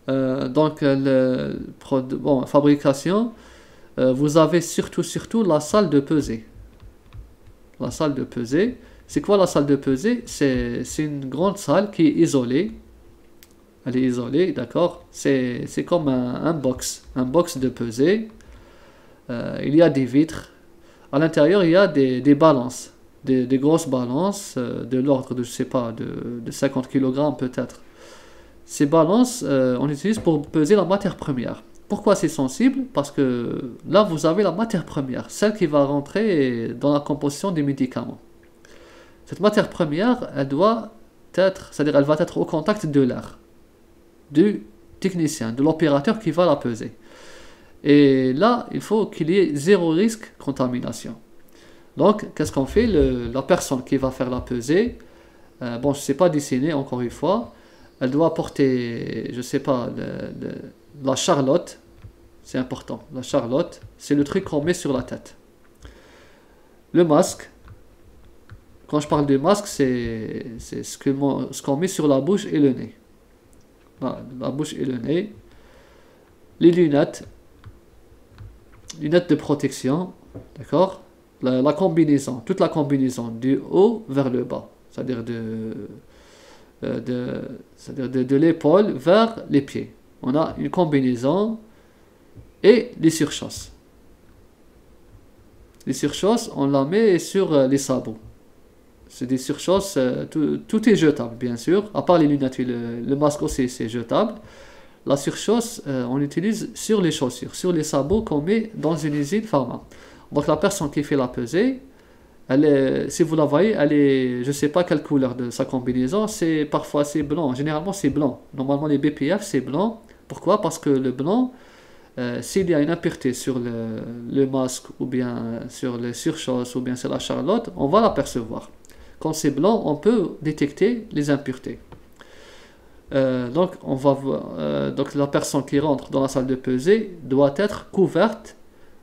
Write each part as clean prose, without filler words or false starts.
Bon, fabrication, vous avez surtout la salle de pesée. La salle de pesée, c'est quoi la salle de pesée? C'est une grande salle qui est isolée. Elle est isolée, d'accord? C'est comme un box de pesée. Il y a des vitres. À l'intérieur, il y a des balances, des grosses balances de l'ordre de, je sais pas, de 50 kg peut-être. Ces balances, on utilise pour peser la matière première. Pourquoi c'est sensible? Parce que là, vous avez la matière première, celle qui va rentrer dans la composition des médicaments. Cette matière première, elle doit être, c'est-à-dire elle va être au contact de l'air, du technicien, de l'opérateur qui va la peser. Et là, il faut qu'il y ait zéro risque de contamination. Donc, qu'est-ce qu'on fait? La personne qui va faire la pesée, bon, je ne sais pas dessiner encore une fois, elle doit porter, je ne sais pas, la charlotte, c'est important. La charlotte, c'est le truc qu'on met sur la tête. Le masque, quand je parle de masque, c'est ce qu'on met sur la bouche et le nez. La bouche et le nez. Les lunettes de protection, d'accord? La combinaison, toute la combinaison, du haut vers le bas, c'est-à-dire de l'épaule vers les pieds. On a une combinaison et les surchausses. Les surchausses, on la met sur les sabots. C'est des surchausses, tout est jetable, bien sûr, à part les lunettes, le masque aussi c'est jetable. La surchausse, on l'utilise sur les chaussures, sur les sabots qu'on met dans une usine pharma. Donc la personne qui fait la pesée, si vous la voyez, elle est, je ne sais pas quelle couleur de sa combinaison, parfois c'est blanc, généralement c'est blanc. Normalement les BPF c'est blanc. Pourquoi? Parce que le blanc, s'il y a une impureté sur le masque, ou bien sur les surchausses, ou bien sur la charlotte, on va l'apercevoir. Quand c'est blanc, on peut détecter les impuretés. Donc la personne qui rentre dans la salle de pesée doit être couverte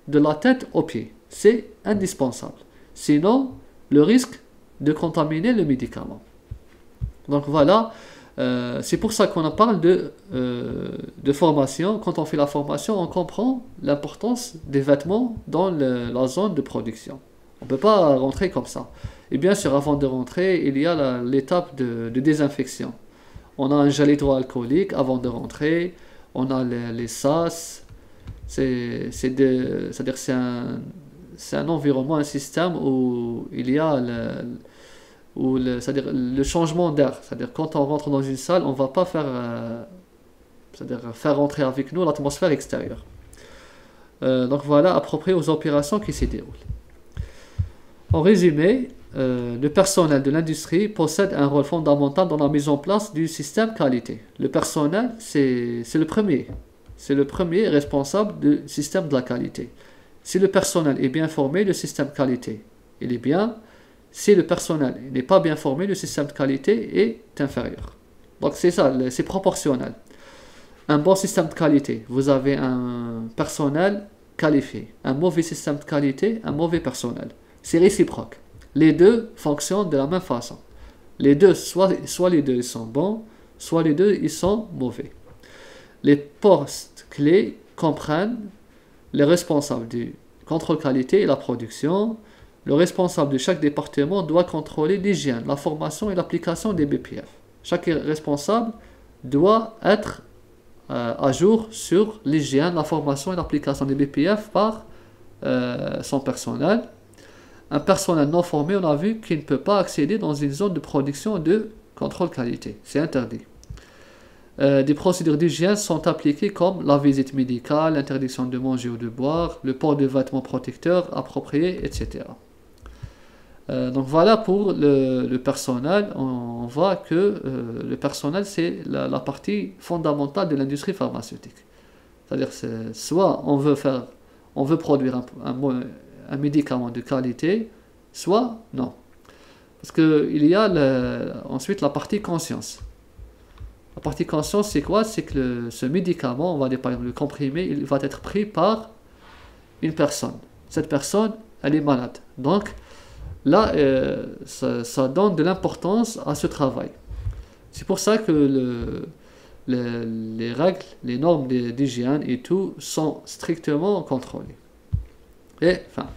de la tête aux pieds. C'est indispensable. Sinon, le risque de contaminer le médicament. Donc voilà, c'est pour ça qu'on parle de formation. Quand on fait la formation, on comprend l'importance des vêtements dans la zone de production. On ne peut pas rentrer comme ça. Et bien sûr, avant de rentrer, il y a l'étape de désinfection. On a un gel hydroalcoolique avant de rentrer. On a les sas. C'est-à-dire c'est un environnement, un système où il y a c'est-à-dire le changement d'air. C'est-à-dire quand on rentre dans une salle, on ne va pas faire rentrer avec nous l'atmosphère extérieure. Donc voilà, approprié aux opérations qui s'y déroulent. En résumé, le personnel de l'industrie possède un rôle fondamental dans la mise en place du système qualité. Le personnel, c'est le premier. C'est le premier responsable du système de la qualité. Si le personnel est bien formé, le système qualité, il est bien. Si le personnel n'est pas bien formé, le système de qualité est inférieur. Donc c'est ça, c'est proportionnel. Un bon système de qualité, vous avez un personnel qualifié. Un mauvais système de qualité, un mauvais personnel. C'est réciproque. Les deux fonctionnent de la même façon. Les deux, soit les deux ils sont bons, soit les deux ils sont mauvais. Les postes clés comprennent les responsables du contrôle qualité et la production. Le responsable de chaque département doit contrôler l'hygiène, la formation et l'application des BPF. Chaque responsable doit être à jour sur l'hygiène, la formation et l'application des BPF par son personnel. Un personnel non formé, on a vu qu'il ne peut pas accéder dans une zone de production de contrôle qualité. C'est interdit. Des procédures d'hygiène sont appliquées comme la visite médicale, l'interdiction de manger ou de boire, le port de vêtements protecteurs appropriés, etc. Donc voilà pour le personnel. On voit que le personnel, c'est la partie fondamentale de l'industrie pharmaceutique. C'est-à-dire soit on veut produire un médicament de qualité, soit non. Parce qu'il y a ensuite la partie conscience. La partie conscience, c'est quoi? C'est que ce médicament, on va dire par exemple le comprimé, il va être pris par une personne. Cette personne, elle est malade. Donc là, ça donne de l'importance à ce travail. C'est pour ça que les règles, les normes d'hygiène et tout sont strictement contrôlées. Et enfin,